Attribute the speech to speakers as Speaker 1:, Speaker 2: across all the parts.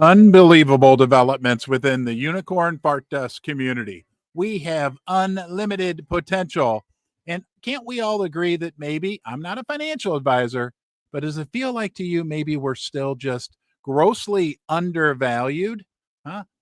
Speaker 1: Unbelievable developments within the unicorn fart dust community. We have unlimited potential. And can't we all agree that maybe, I'm not a financial advisor, but does it feel like to you maybe we're still just grossly undervalued?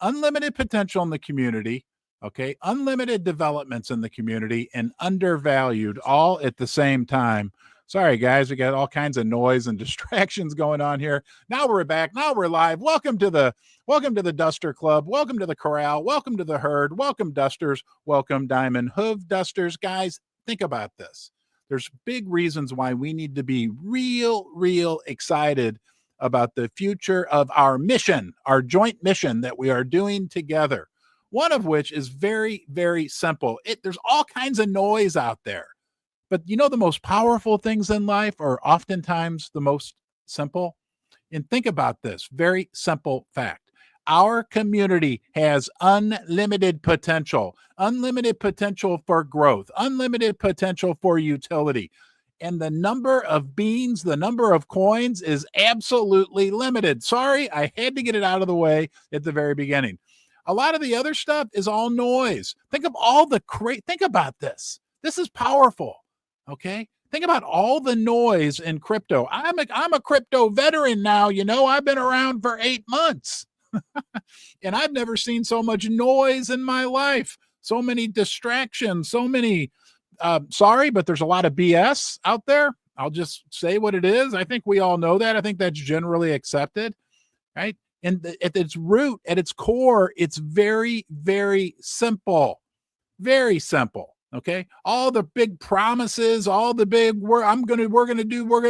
Speaker 1: Unlimited potential in the community, okay? Unlimited developments in the community and undervalued all at the same time. Sorry, guys, we got all kinds of noise and distractions going on here. Now we're back. Now we're live. Welcome to the Duster Club. Welcome to the Corral. Welcome to the herd. Welcome, Dusters. Welcome, Diamond Hoof Dusters. Guys, think about this. There's big reasons why we need to be real excited about the future of our mission, our joint mission that we are doing together. One of which is very simple. There's all kinds of noise out there. But you know, the most powerful things in life are oftentimes the most simple. And think about this very simple fact. Our community has unlimited potential for growth, unlimited potential for utility. And the number of beans, the number of coins is absolutely limited. Sorry, I had to get it out of the way at the very beginning. A lot of the other stuff is all noise. Think of all the think about this. This is powerful. Okay. Think about all the noise in crypto. I'm a crypto veteran now. You know, I've been around for 8 months and I've never seen so much noise in my life. So many distractions, so many, sorry, but there's a lot of BS out there. I'll just say what it is. I think we all know that. I think that's generally accepted, right? And at its root, at its core, it's very simple, very simple. Okay. All the big promises, all the big we're gonna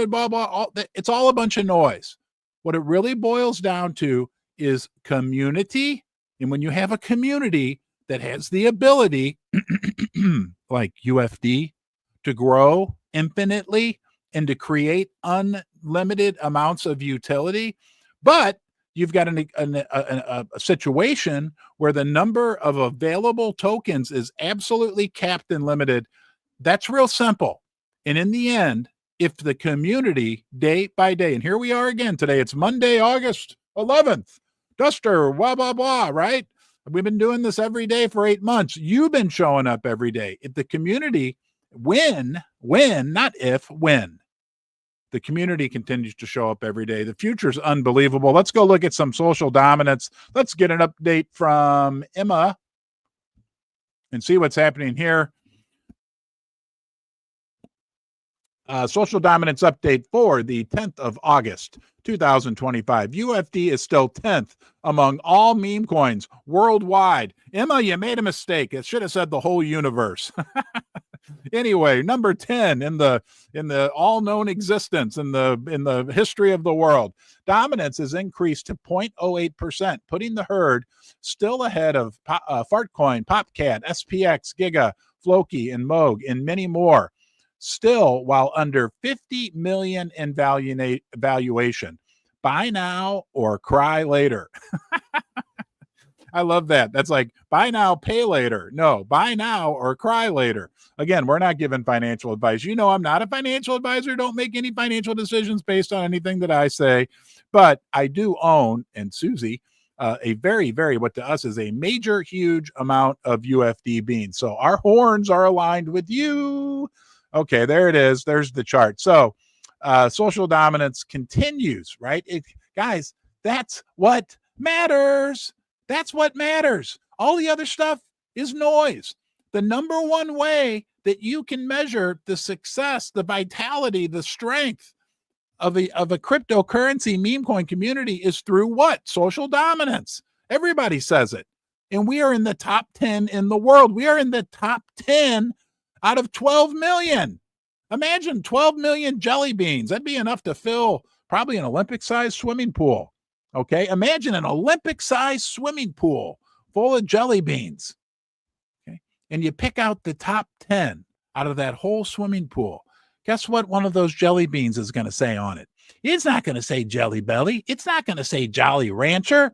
Speaker 1: blah, blah, it's all a bunch of noise. What it really boils down to is community. And when you have a community that has the ability, like UFD, to grow infinitely and to create unlimited amounts of utility, but you've got a situation where the number of available tokens is absolutely capped and limited. That's real simple. And in the end, if the community day by day, and here we are again today, it's Monday, August 11th, Duster, blah, blah, blah, right? We've been doing this every day for 8 months. You've been showing up every day. If the community, not if, when the community continues to show up every day, the future's unbelievable. Let's go look at some social dominance. Let's get an update from Emma and see what's happening here. Social dominance update for the 10th of August, 2025. UFD is still 10th among all meme coins worldwide. Emma, you made a mistake. It should have said the whole universe. Anyway, number 10 in the all known existence in the history of the world. Dominance has increased to 0.08%, putting the herd still ahead of Fartcoin, Popcat, SPX, Giga, Floki, and Moog, and many more. Still, while under 50 million in valuation. Buy now or cry later. I love that. That's like buy now, pay later. No, buy now or cry later. Again, we're not giving financial advice. You know, I'm not a financial advisor. Don't make any financial decisions based on anything that I say. But I do own, and Susie, a very, what to us is a major, huge amount of UFD beans. So our horns are aligned with you. Okay, there it is. There's the chart. So social dominance continues, right? Guys, that's what matters. That's what matters. All the other stuff is noise. The number one way that you can measure the success, the vitality, the strength of a cryptocurrency meme coin community is through what? Social dominance. Everybody says it. And we are in the top 10 in the world. We are in the top 10 out of 12 million. Imagine 12 million jelly beans. That'd be enough to fill probably an Olympic-sized swimming pool. Okay, imagine an Olympic-sized swimming pool full of jelly beans. Okay, and you pick out the top 10 out of that whole swimming pool. Guess what one of those jelly beans is going to say on it? It's not going to say Jelly Belly. It's not going to say Jolly Rancher.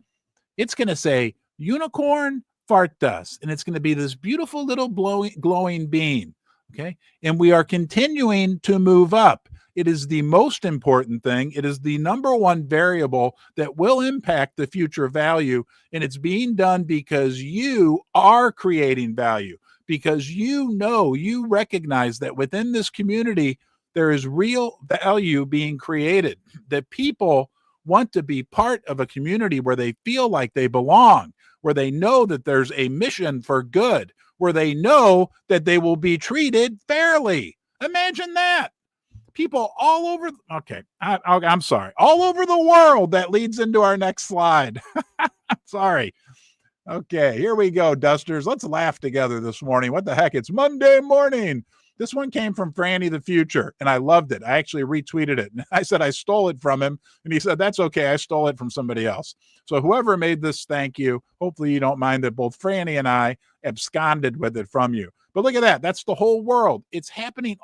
Speaker 1: It's going to say Unicorn Fart Dust. And it's going to be this beautiful little glowing bean. Okay, and we are continuing to move up. It is the most important thing. It is the number one variable that will impact the future value. And it's being done because you are creating value, because you recognize that within this community, there is real value being created, that people want to be part of a community where they feel like they belong, where they know that there's a mission for good, where they know that they will be treated fairly. Imagine that. People all over, okay, I'm sorry, all over the world. That leads into our next slide. Sorry. Okay, here we go, Dusters. Let's laugh together this morning. What the heck? It's Monday morning. This one came from Franny the Future, and I loved it. I actually retweeted it. I said I stole it from him, and he said, that's okay. I stole it from somebody else. So whoever made this, thank you. Hopefully you don't mind that both Franny and I absconded with it from you. But look at that. That's the whole world. It's happening.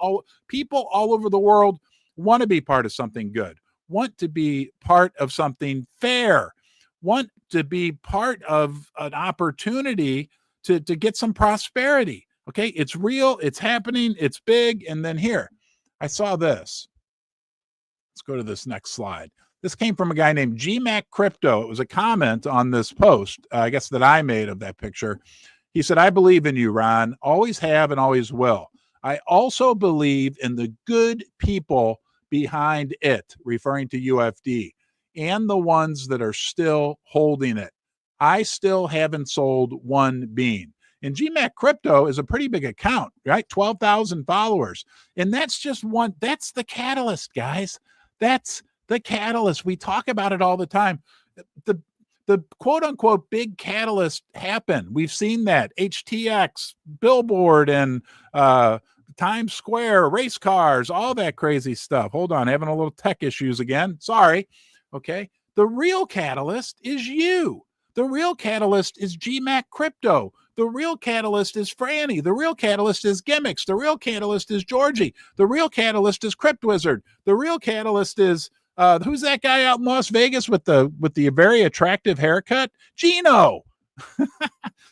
Speaker 1: People all over the world want to be part of something good, want to be part of something fair, want to be part of an opportunity to get some prosperity. Okay, it's real, it's happening, it's big. And then here, I saw this. Let's go to this next slide. This came from a guy named GMAC Crypto. It was a comment on this post, I guess, that I made of that picture. He said, I believe in you, Ron. Always have and always will. I also believe in the good people behind it, referring to UFD, and the ones that are still holding it. I still haven't sold one bean. And GMAC Crypto is a pretty big account, right? 12,000 followers. And that's just one. That's the catalyst, guys. That's the catalyst. We talk about it all the time. The quote unquote big catalyst happened. We've seen that. HTX, Billboard, and Times Square, race cars, all that crazy stuff. Hold on, having a little tech issues again. Sorry. Okay. The real catalyst is you. The real catalyst is GMAC Crypto. The real catalyst is Franny. The real catalyst is Gimmicks. The real catalyst is Georgie. The real catalyst is CryptWizard. The real catalyst is who's that guy out in Las Vegas with the very attractive haircut? Gino.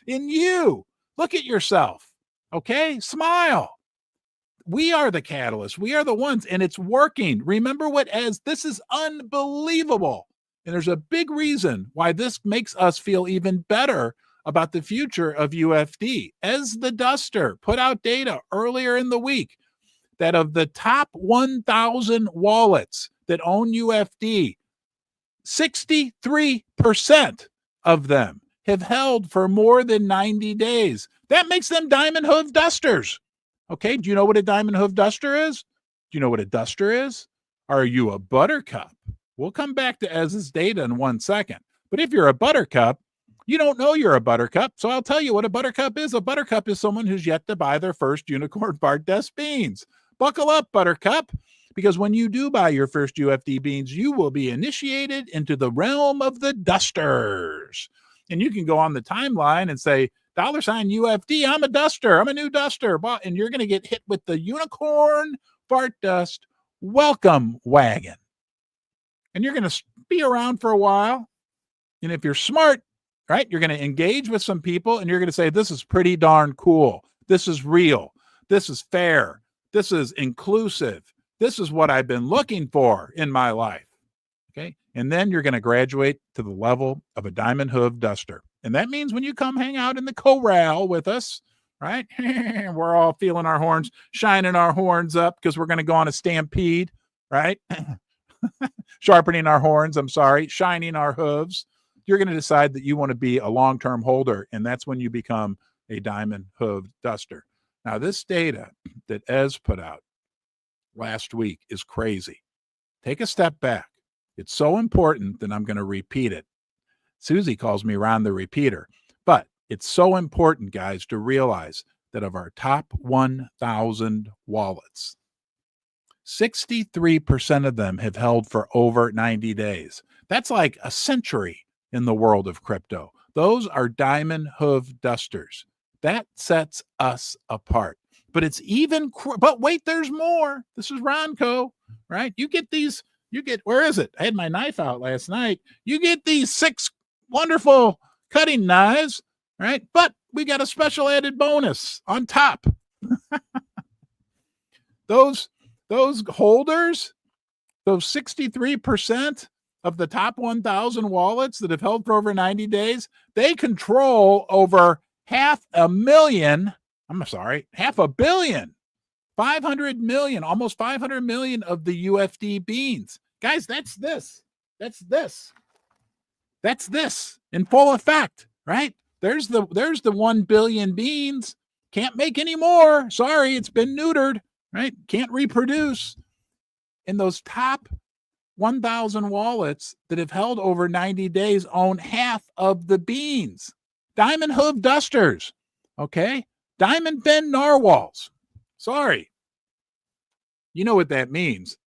Speaker 1: In you. Look at yourself. Okay? Smile. We are the catalyst. We are the ones, and it's working. Remember this is unbelievable. And there's a big reason why this makes us feel even better about the future of UFD. As the Duster put out data earlier in the week that of the top 1,000 wallets that own UFD, 63% of them have held for more than 90 days. That makes them diamond hoof dusters. Okay, do you know what a diamond hoof duster is? Do you know what a duster is? Are you a buttercup? We'll come back to Ez's data in 1 second. But if you're a buttercup, you don't know you're a buttercup. So I'll tell you what a buttercup is. A buttercup is someone who's yet to buy their first unicorn Bart Des beans. Buckle up, buttercup, because when you do buy your first UFD beans, you will be initiated into the realm of the dusters. And you can go on the timeline and say, $UFD, I'm a duster. I'm a new duster. And you're going to get hit with the unicorn Bart Dust welcome wagon. And you're going to be around for a while. And if you're smart, right, you're going to engage with some people and you're going to say, this is pretty darn cool. This is real. This is fair. This is inclusive. This is what I've been looking for in my life. Okay. And then you're going to graduate to the level of a diamond hoof duster. And that means when you come hang out in the corral with us, right? We're all feeling our horns, shining our horns up because we're going to go on a stampede, right? Sharpening our horns, shining our hooves. You're going to decide that you want to be a long-term holder, and that's when you become a diamond hoof duster. Now, this data that Ez put out last week is crazy. Take a step back. It's so important that I'm going to repeat it. Susie calls me Ron the Repeater, but it's so important, guys, to realize that of our top 1,000 wallets, 63% of them have held for over 90 days. That's like a century in the world of crypto. Those are diamond hoof dusters. That sets us apart. But it's even, but wait, there's more. This is Ronco, right? Where is it? I had my knife out last night. You get these 6 wonderful cutting knives, right? But we got a special added bonus on top. Those those holders, those 63% of the top 1,000 wallets that have held for over 90 days, they control over half a billion, 500 million, almost 500 million of the UFD beans. Guys, that's this in full effect, right? There's the 1 billion beans. Can't make any more. Sorry, it's been neutered, right? Can't reproduce. And those top 1,000 wallets that have held over 90 days own half of the beans. Diamond hoof dusters, okay? Diamond fin narwhals. Sorry. You know what that means.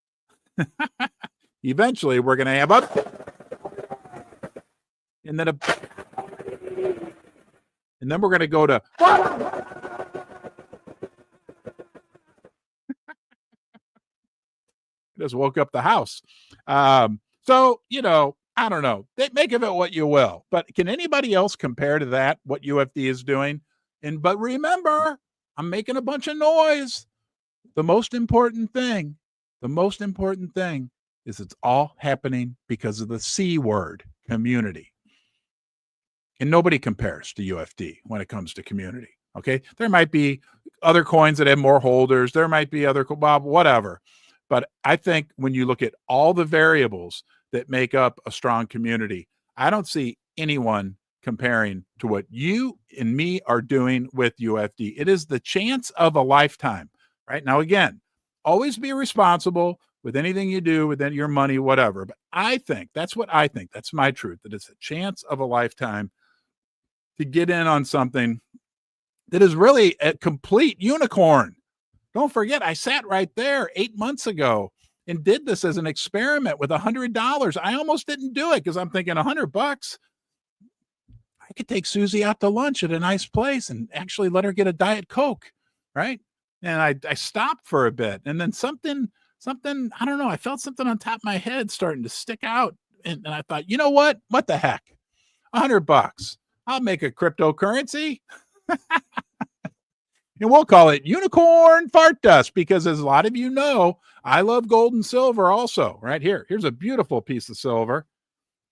Speaker 1: Eventually, we're going to have and then we're going to go to just woke up the house. So, I don't know. Make of it what you will. But can anybody else compare to that, what UFD is doing? But remember, I'm making a bunch of noise. The most important thing is it's all happening because of the C word, community. And nobody compares to UFD when it comes to community. Okay. There might be other coins that have more holders. There might be other, whatever. But I think when you look at all the variables that make up a strong community, I don't see anyone comparing to what you and me are doing with UFD. It is the chance of a lifetime, right? Now, again, always be responsible with anything you do, with your money, whatever. But I think, that's what I think. That's my truth, that it's a chance of a lifetime to get in on something that is really a complete unicorn. Don't forget, I sat right there 8 months ago and did this as an experiment with $100. I almost didn't do it because I'm thinking $100. I could take Susie out to lunch at a nice place and actually let her get a Diet Coke, right? And I stopped for a bit, and then something, I don't know, I felt something on top of my head starting to stick out. And I thought, you know what? What the heck? $100. I'll make a cryptocurrency. And we'll call it unicorn fart dust, because as a lot of you know, I love gold and silver also. Right here. Here's a beautiful piece of silver.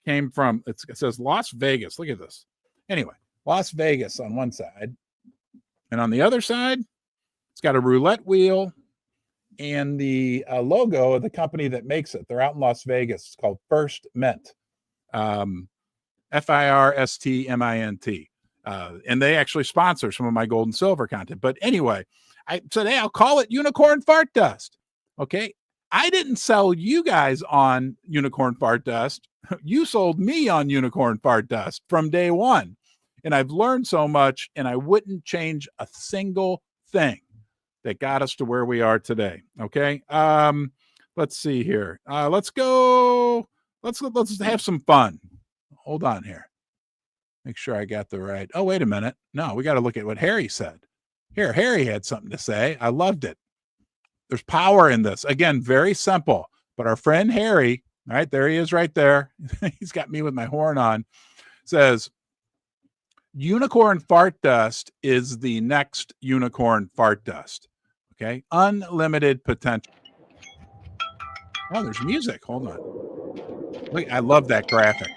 Speaker 1: Came from, it says Las Vegas. Look at this. Anyway, Las Vegas on one side. And on the other side, it's got a roulette wheel and the logo of the company that makes it. They're out in Las Vegas. It's called First Mint. FIRSTMINT. And they actually sponsor some of my gold and silver content. But anyway, I said, hey, I'll call it unicorn fart dust. Okay. I didn't sell you guys on unicorn fart dust. You sold me on unicorn fart dust from day one. And I've learned so much, and I wouldn't change a single thing that got us to where we are today. Okay. Let's see here. Let's go. Let's have some fun. Hold on here. Make sure I got the right. Oh, wait a minute. No, we got to look at what Harry said. Here, Harry had something to say. I loved it. There's power in this. Again, very simple. But our friend Harry, all right, there he is right there. He's got me with my horn on. Says, unicorn fart dust is the next unicorn fart dust. Okay. Unlimited potential. Oh, there's music. Hold on. Look, I love that graphic.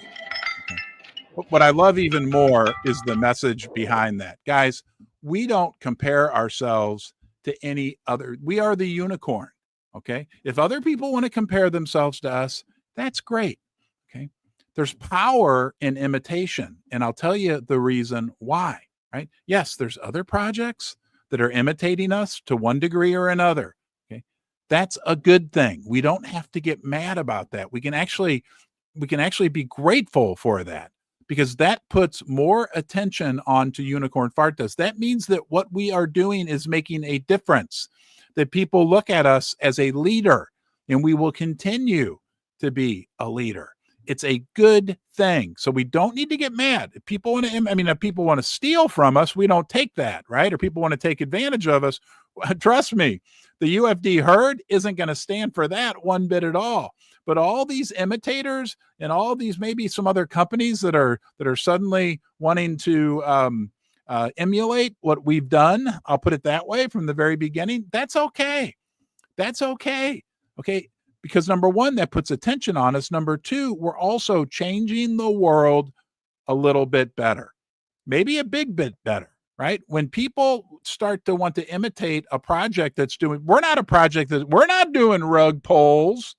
Speaker 1: What I love even more is the message behind that. Guys, we don't compare ourselves to any other. We are the unicorn. Okay. If other people want to compare themselves to us, that's great. Okay. There's power in imitation. And I'll tell you the reason why, right? Yes, there's other projects that are imitating us to one degree or another. Okay. That's a good thing. We don't have to get mad about that. We can actually be grateful for that, because that puts more attention onto unicorn fart dust. That means that what we are doing is making a difference, that people look at us as a leader, and we will continue to be a leader. It's a good thing. So we don't need to get mad. If people want to steal from us, we don't take that, right? Or people want to take advantage of us. Trust me, the UFD herd isn't going to stand for that one bit at all. But all these imitators and all these, maybe some other companies that are suddenly wanting to emulate what we've done, I'll put it that way, from the very beginning, that's okay. That's okay. Okay. Because number one, that puts attention on us. Number two, we're also changing the world a little bit better, maybe a big bit better, right? When people start to want to imitate a project that's doing, we're not doing rug pulls.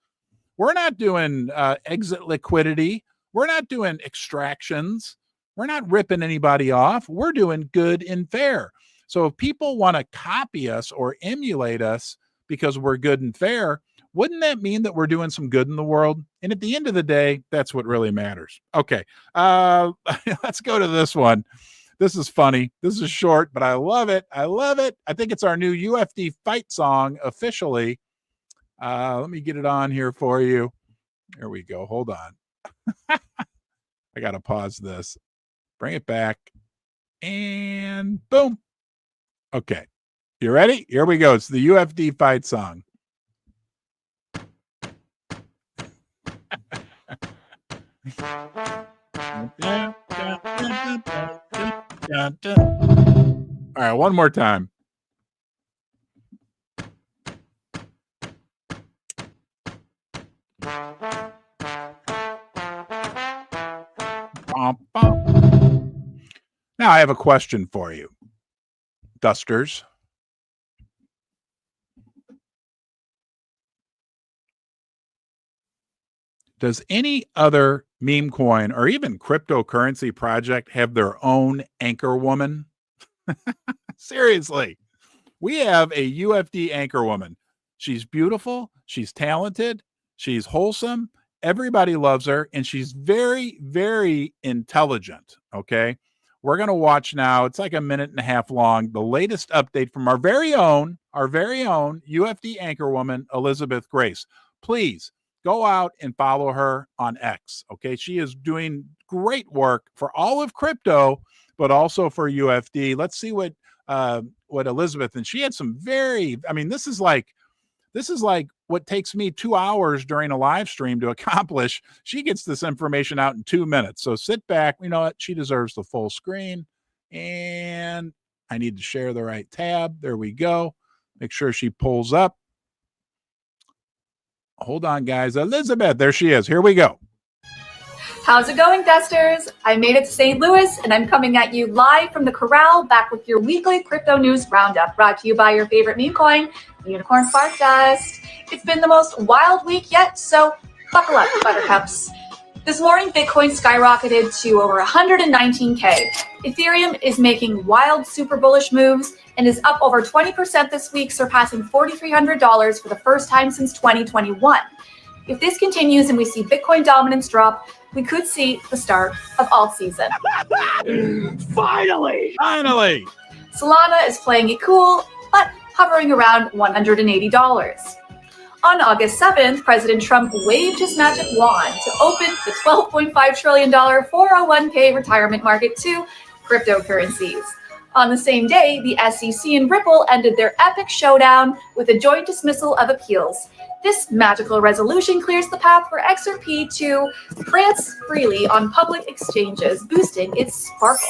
Speaker 1: We're not doing exit liquidity. We're not doing extractions. We're not ripping anybody off. We're doing good and fair. So if people want to copy us or emulate us because we're good and fair, wouldn't that mean that we're doing some good in the world? And at the end of the day, that's what really matters. Okay, let's go to this one. This is funny. This is short, but I love it. I love it. I think it's our new UFD fight song officially. Let me get it on here for you. There we go. Hold on. I got to pause this. Bring it back. And boom. Okay. You ready? Here we go. It's the UFD fight song. All right, one more time. Now I have a question for you, Dusters. Does any other meme coin or even cryptocurrency project have their own anchor woman? Seriously, we have a UFD anchor woman. She's beautiful. She's talented. She's wholesome. Everybody loves her. And she's very, very intelligent. Okay. We're going to watch now. It's like a minute and a half long. The latest update from our very own UFD anchor woman, Elizabeth Grace. Please go out and follow her on X. Okay. She is doing great work for all of crypto, but also for UFD. Let's see what Elizabeth, and she had some this is like what takes me 2 hours during a live stream to accomplish. She gets this information out in 2 minutes. So sit back. You know what? She deserves the full screen. And I need to share the right tab. There we go. Make sure she pulls up. Hold on, guys. Elizabeth, there she is. Here we go.
Speaker 2: How's it going, Dusters? I made it to St. Louis, and I'm coming at you live from the Corral, back with your weekly crypto news roundup, brought to you by your favorite meme coin, Unicorn Fart Dust. It's been the most wild week yet, so buckle up, buttercups. This morning, Bitcoin skyrocketed to over 119K. Ethereum is making wild, super bullish moves and is up over 20% this week, surpassing $4,300 for the first time since 2021. If this continues and we see Bitcoin dominance drop, we could see the start of alt season.
Speaker 1: Finally!
Speaker 2: Solana is playing it cool, but hovering around $180. On August 7th, President Trump waved his magic wand to open the $12.5 trillion 401k retirement market to cryptocurrencies. On the same day, the SEC and Ripple ended their epic showdown with a joint dismissal of appeals. This magical resolution clears the path for XRP to prance freely on public exchanges, boosting its sparkle.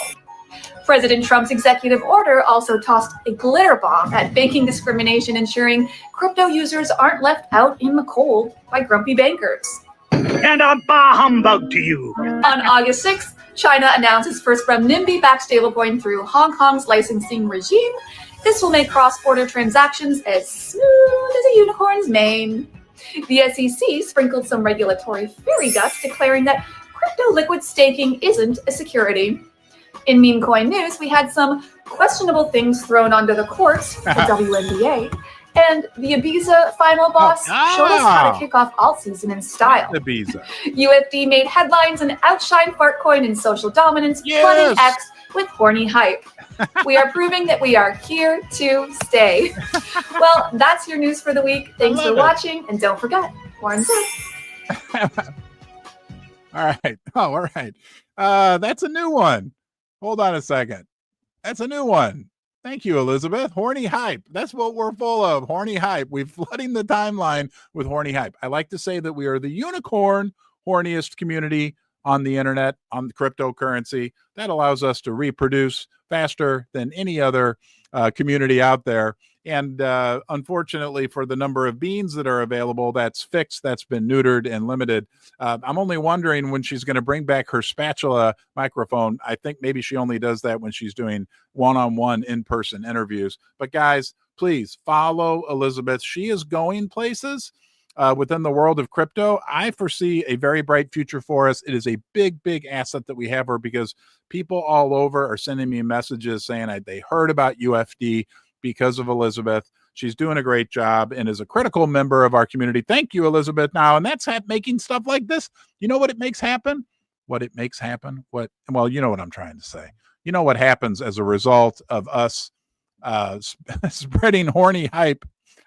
Speaker 2: President Trump's executive order also tossed a glitter bomb at banking discrimination, ensuring crypto users aren't left out in the cold by grumpy bankers.
Speaker 3: And a bah humbug to you.
Speaker 2: On August 6th, China announced its first renminbi-backed stablecoin through Hong Kong's licensing regime. This will make cross-border transactions as smooth as a unicorn's mane. The SEC sprinkled some regulatory fairy dust, declaring that crypto liquid staking isn't a security. In meme coin news, we had some questionable things thrown onto the courts, the WNBA, and the Ibiza final boss showed us how to kick off alt season in style.
Speaker 1: Ibiza.
Speaker 2: UFD made headlines and outshined Fartcoin in social dominance, flooding X with horny hype. We are proving that we are here to stay. Well, that's your news for the week. Thanks for watching, and don't forget, horns up.
Speaker 1: All right. Oh, all right. That's a new one. Hold on a second. That's a new one. Thank you, Elizabeth. Horny hype. That's what we're full of. Horny hype. We're flooding the timeline with horny hype. I like to say that we are the unicorn horniest community on the internet, on the cryptocurrency. That allows us to reproduce faster than any other community out there. And unfortunately, for the number of beans that are available, that's fixed, that's been neutered and limited. I'm only wondering when she's going to bring back her spatula microphone. I think maybe she only does that when she's doing one-on-one in-person interviews. But guys, please follow Elizabeth. She is going places within the world of crypto. I foresee a very bright future for us. It is a big, big asset that we have her, because people all over are sending me messages saying they heard about UFD because of Elizabeth. She's doing a great job and is a critical member of our community. Thank you, Elizabeth. Now, and that's making stuff like this. You know what it makes happen? Well, you know what I'm trying to say. You know what happens as a result of us spreading horny hype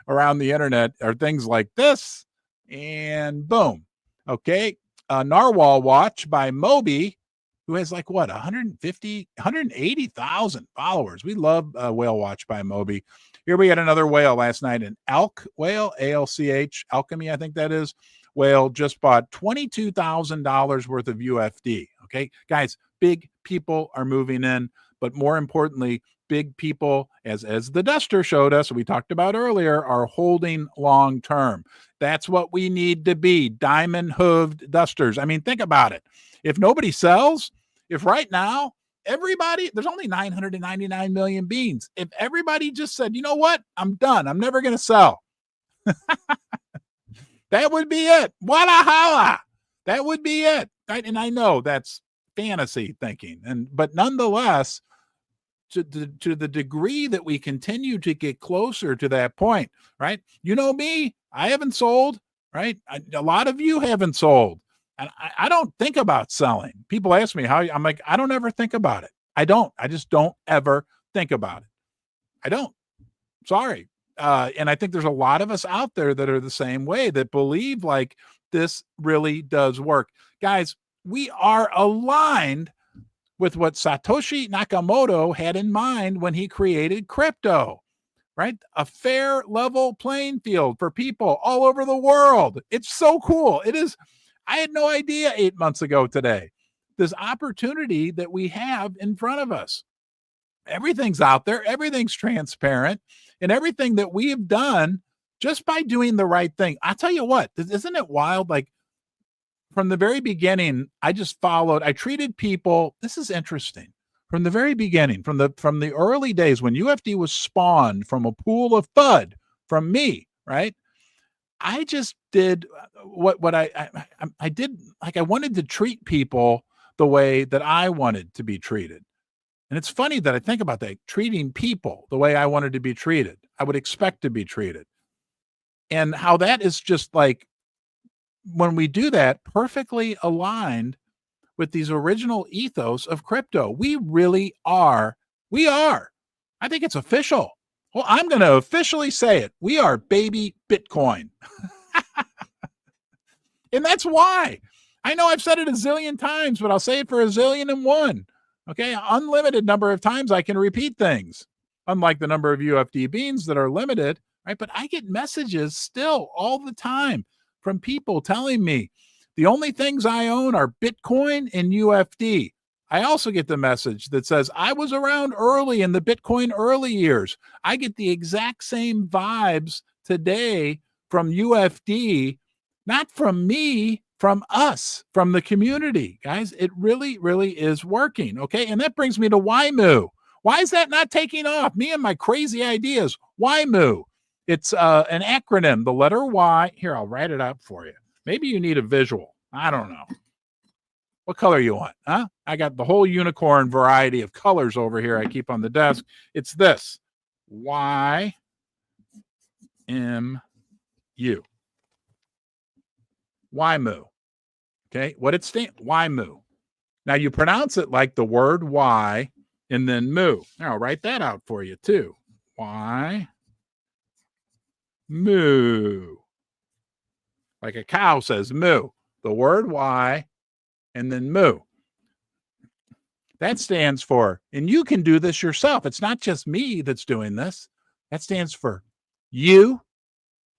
Speaker 1: around the internet are things like this, and boom. Okay. Narwhal Watch by Moby, who has 180,000 followers. We love Whale Watch by Moby. Here we had another whale last night, an elk whale, ALCH, Alchemy, I think that is. Whale just bought $22,000 worth of UFD. Okay, guys, big people are moving in, but more importantly, big people, as the Duster showed us, we talked about earlier, are holding long term. That's what we need to be, diamond hooved dusters. I mean, think about it. If nobody sells, if right now everybody, there's only 999 million beans. If everybody just said, you know what, I'm done, I'm never going to sell, that would be it. Walla holla. That would be it. Right? And I know that's fantasy thinking, but nonetheless, to the degree that we continue to get closer to that point, right? You know me, I haven't sold, right? A lot of you haven't sold. And I don't think about selling. People ask me how, I'm like, I don't ever think about it. I just don't ever think about it. I don't. Sorry. And I think there's a lot of us out there that are the same way, that believe like this really does work. Guys, we are aligned with what Satoshi Nakamoto had in mind when he created crypto, right? A fair, level playing field for people all over the world. It's so cool. It is. I had no idea 8 months ago today, this opportunity that we have in front of us. Everything's out there. Everything's transparent, and everything that we have done just by doing the right thing. I tell you what, isn't it wild? Like, from the very beginning, I treated people. This is interesting. From the very beginning, from the early days when UFD was spawned from a pool of FUD from me, right? I just did what I did. Like, I wanted to treat people the way that I wanted to be treated. And it's funny that I think about that, treating people the way I wanted to be treated. I would expect to be treated. And how that is just like, when we do that, perfectly aligned with these original ethos of crypto. We really are. We are. I think it's official. Well, I'm going to officially say it. We are baby Bitcoin. And that's why. I know I've said it a zillion times, but I'll say it for a zillion and one. Okay. Unlimited number of times I can repeat things, unlike the number of UFD beans that are limited, right? But I get messages still all the time from people telling me the only things I own are Bitcoin and UFD. I also get the message that says I was around early in the Bitcoin early years. I get the exact same vibes today from UFD, not from me, from us, from the community. Guys, it really, really is working. Okay. And that brings me to WIMU. Why is that not taking off? Me and my crazy ideas. WIMU. It's an acronym, the letter Y. Here, I'll write it up for you. Maybe you need a visual. I don't know. What color you want? Huh? I got the whole unicorn variety of colors over here I keep on the desk. It's this. YMU. WIMU. Okay. What it stands? WIMU. Now you pronounce it like the word Y and then mu. Now I'll write that out for you too. Y. Moo. Like a cow says moo. The word Y and then moo. That stands for, and you can do this yourself. It's not just me that's doing this. That stands for you,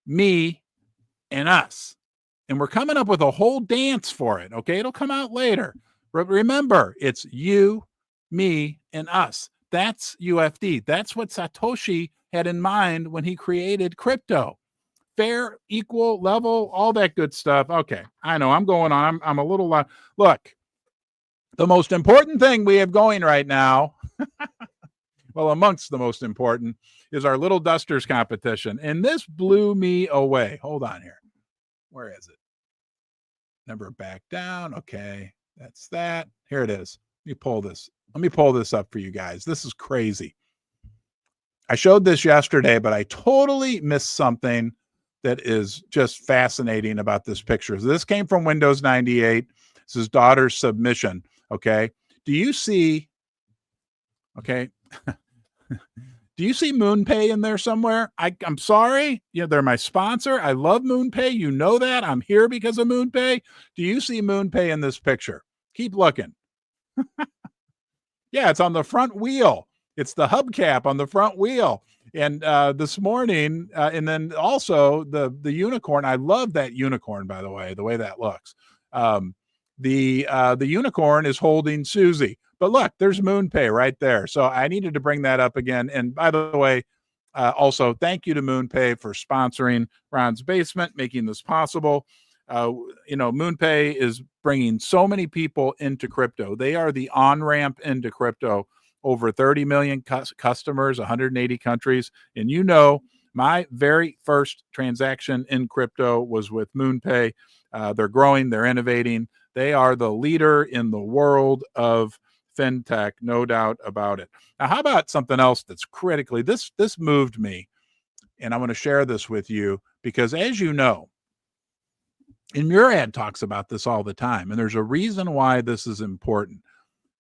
Speaker 1: me, and us. And we're coming up with a whole dance for it. Okay. It'll come out later. But remember, it's you, me, and us. That's UFD. That's what Satoshi had in mind when he created crypto. Fair, equal, level, all that good stuff. Okay. I know I'm going on. I'm a little look, the most important thing we have going right now, well, amongst the most important, is our little dusters competition. And this blew me away. Hold on here. Where is it? Never back down. Okay. That's that. Here it is. Let me pull this up for you guys. This is crazy. I showed this yesterday, but I totally missed something that is just fascinating about this picture. This came from Windows 98. This is daughter's submission. Okay. Do you see? Okay. Do you see Moonpay in there somewhere? I'm sorry. You know, they're my sponsor. I love Moonpay. You know that. I'm here because of Moonpay. Do you see Moonpay in this picture? Keep looking. Yeah, it's on the front wheel. It's the hubcap on the front wheel. And this morning, and then also the unicorn. I love that unicorn, by the way that looks. The unicorn is holding Susie. But look, there's Moonpay right there. So I needed to bring that up again. And by the way, also thank you to Moonpay for sponsoring Ron's Basement, making this possible. Moonpay is bringing so many people into crypto. They are the on-ramp into crypto. Over 30 million customers, 180 countries. And my very first transaction in crypto was with Moonpay. They're growing, they're innovating. They are the leader in the world of fintech, no doubt about it. Now, how about something else that's critically, this moved me, and I'm going to share this with you because, as you know, and Murad talks about this all the time, and there's a reason why this is important.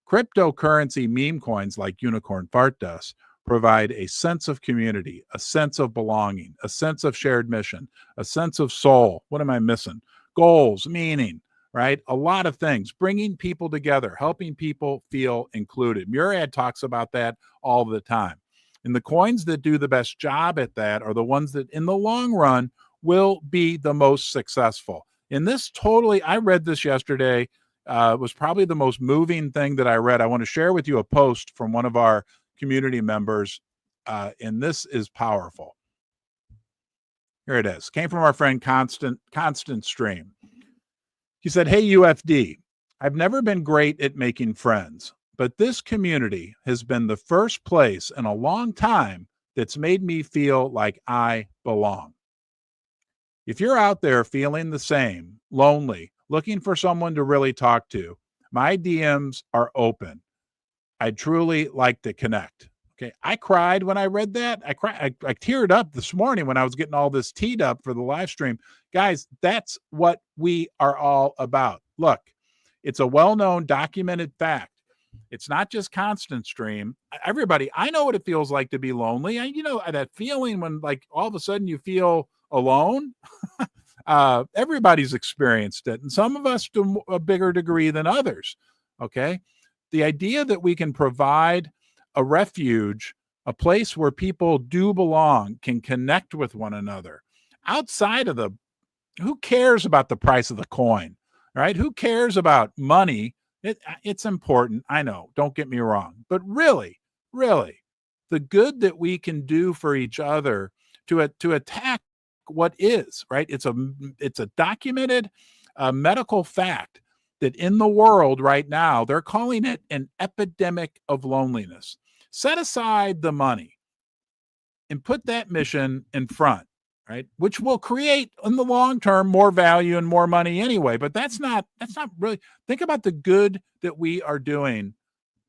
Speaker 1: Cryptocurrency meme coins like Unicorn Fart Dust provide a sense of community, a sense of belonging, a sense of shared mission, a sense of soul. What am I missing? Goals, meaning, right? A lot of things, bringing people together, helping people feel included. Murad talks about that all the time. And the coins that do the best job at that are the ones that in the long run will be the most successful. And this I read this yesterday. Was probably the most moving thing that I read. I want to share with you a post from one of our community members, and this is powerful. Here it is. Came from our friend Constant Stream. He said, "Hey, UFD, I've never been great at making friends, but this community has been the first place in a long time that's made me feel like I belong. If you're out there feeling the same, lonely, looking for someone to really talk to, my DMs are open. I'd truly like to connect." Okay. I cried when I read that. I teared up this morning when I was getting all this teed up for the live stream. Guys, that's what we are all about. Look, it's a well-known documented fact. It's not just Constant Stream. Everybody, I know what it feels like to be lonely. That feeling when like all of a sudden you feel alone. Everybody's experienced it, and some of us to a bigger degree than others. Okay. The idea that we can provide a refuge, a place where people do belong, can connect with one another outside of who cares about the price of the coin, right? Who cares about money? It's important. I know, don't get me wrong, but really, the good that we can do for each other to attack what is, right? It's a documented medical fact that in the world right now, they're calling it an epidemic of loneliness. Set aside the money and put that mission in front, right? Which will create in the long term more value and more money anyway. But that's not really, think about the good that we are doing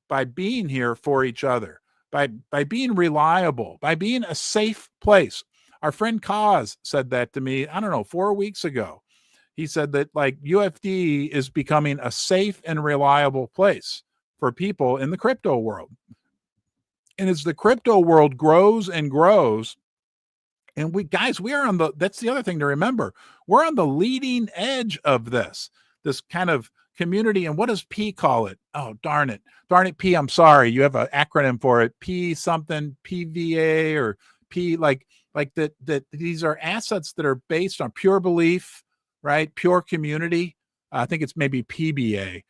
Speaker 1: by being here for each other, by being reliable, by being a safe place. Our friend Kaz said that to me, I don't know, 4 weeks ago. He said that like UFD is becoming a safe and reliable place for people in the crypto world. And as the crypto world grows and grows, and we are that's the other thing to remember. We're on the leading edge of this kind of community. And what does P call it? Oh, darn it, P. I'm sorry. You have an acronym for it. P something, PVA or P like that these are assets that are based on pure belief, right? Pure community. I think it's maybe PBA.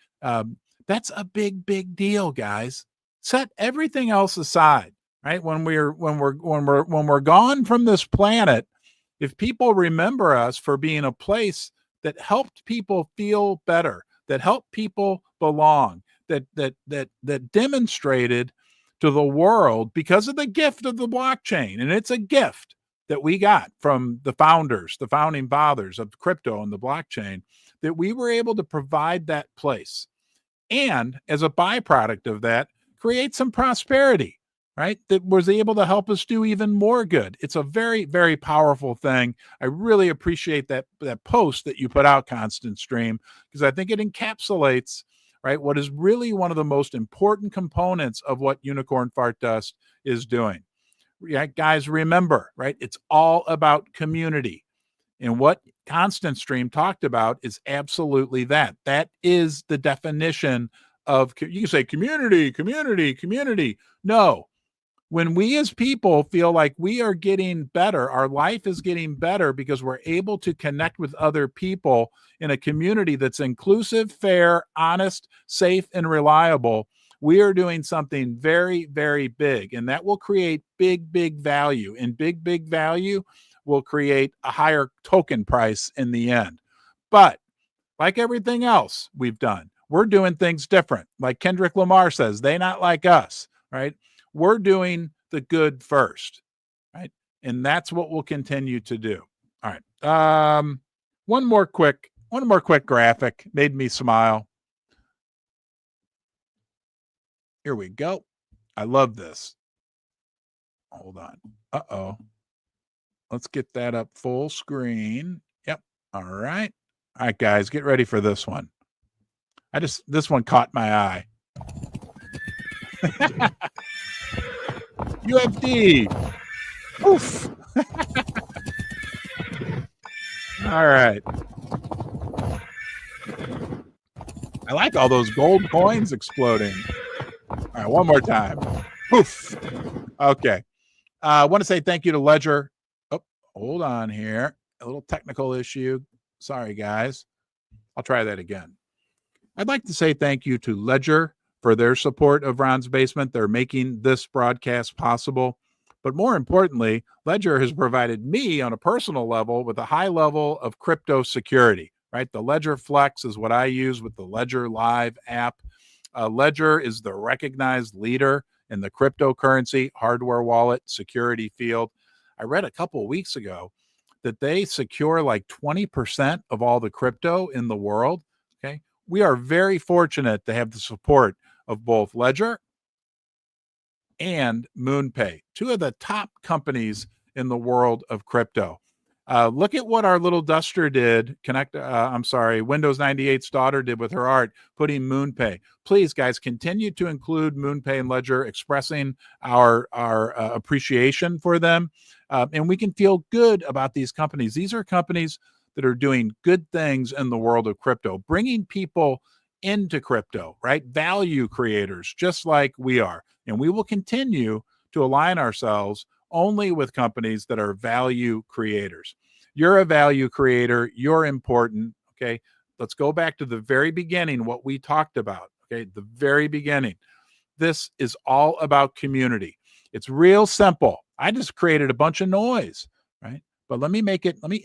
Speaker 1: That's a big, big deal, guys. Set everything else aside, right? When we're gone from this planet, if people remember us for being a place that helped people feel better, that helped people belong, that demonstrated to the world because of the gift of the blockchain, and it's a gift that we got from the founders, the founding fathers of crypto and the blockchain, that we were able to provide that place. And as a byproduct of that, create some prosperity, right? That was able to help us do even more good. It's a very, very powerful thing. I really appreciate that post that you put out, Constant Stream, because I think it encapsulates, right, what is really one of the most important components of what Unicorn Fart Dust is doing. Yeah, guys, remember, right? It's all about community. And what Constant Stream talked about is absolutely that. That is the definition of, you can say community, community, community. No, when we as people feel like we are getting better, our life is getting better because we're able to connect with other people in a community that's inclusive, fair, honest, safe, and reliable, we are doing something very, very big. And that will create big, big value. And big, big value will create a higher token price in the end. But like everything else we've done, we're doing things different. Like Kendrick Lamar says, they not like us, right? We're doing the good first, right? And that's what we'll continue to do. All right. One more quick graphic made me smile. Here we go. I love this. Hold on. Uh-oh. Let's get that up full screen. Yep. All right. All right, guys, get ready for this one. This one caught my eye. UFD. Oof. All right. I like all those gold coins exploding. All right, one more time. Poof. Okay. I want to say thank you to Ledger. Oh, hold on here. A little technical issue. Sorry, guys. I'll try that again. I'd like to say thank you to Ledger for their support of Ron's Basement. They're making this broadcast possible. But more importantly, Ledger has provided me on a personal level with a high level of crypto security, right? The Ledger Flex is what I use with the Ledger Live app. Ledger is the recognized leader in the cryptocurrency hardware wallet security field. I read a couple of weeks ago that they secure like 20% of all the crypto in the world. Okay. We are very fortunate to have the support of both Ledger and Moonpay, two of the top companies in the world of crypto. Look at what our little duster did. Windows 98's daughter did with her art, putting Moonpay. Please, guys, continue to include Moonpay and Ledger, expressing our appreciation for them. And we can feel good about these companies. These are companies that are doing good things in the world of crypto, bringing people into crypto, right? Value creators, just like we are. And we will continue to align ourselves only with companies that are value creators. You're a value creator. You're important. Okay. Let's go back to the very beginning, what we talked about. Okay. The very beginning. This is all about community. It's real simple. I just created a bunch of noise, right? But let me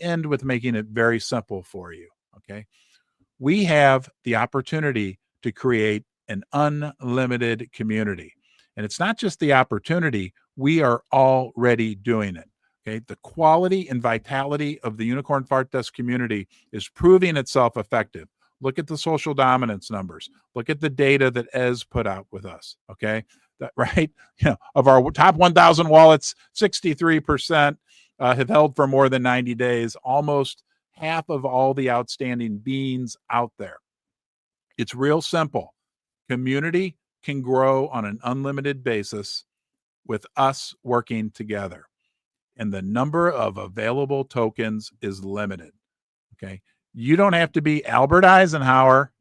Speaker 1: end with making it very simple for you. Okay. We have the opportunity to create an unlimited community. And it's not just the opportunity, we are already doing it. Okay. The quality and vitality of the Unicorn Fart Dust community is proving itself effective. Look at the social dominance numbers. Look at the data that Ez put out with us. Okay. That, right. Of our top 1,000 wallets, 63% have held for more than 90 days, almost half of all the outstanding beans out there. It's real simple. Community can grow on an unlimited basis with us working together. And the number of available tokens is limited. Okay. You don't have to be Albert Eisenhower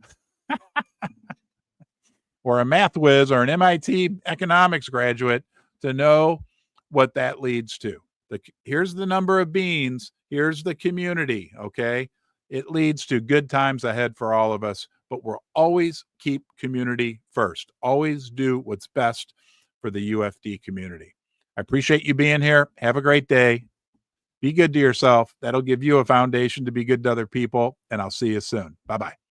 Speaker 1: or a math whiz or an MIT economics graduate to know what that leads to. Here's the number of beans. Here's the community. Okay. it leads to good times ahead for all of us, but we'll always keep community first. Always do what's best for the UFD community. I appreciate you being here. Have a great day. Be good to yourself. That'll give you a foundation to be good to other people, and I'll see you soon. Bye-bye.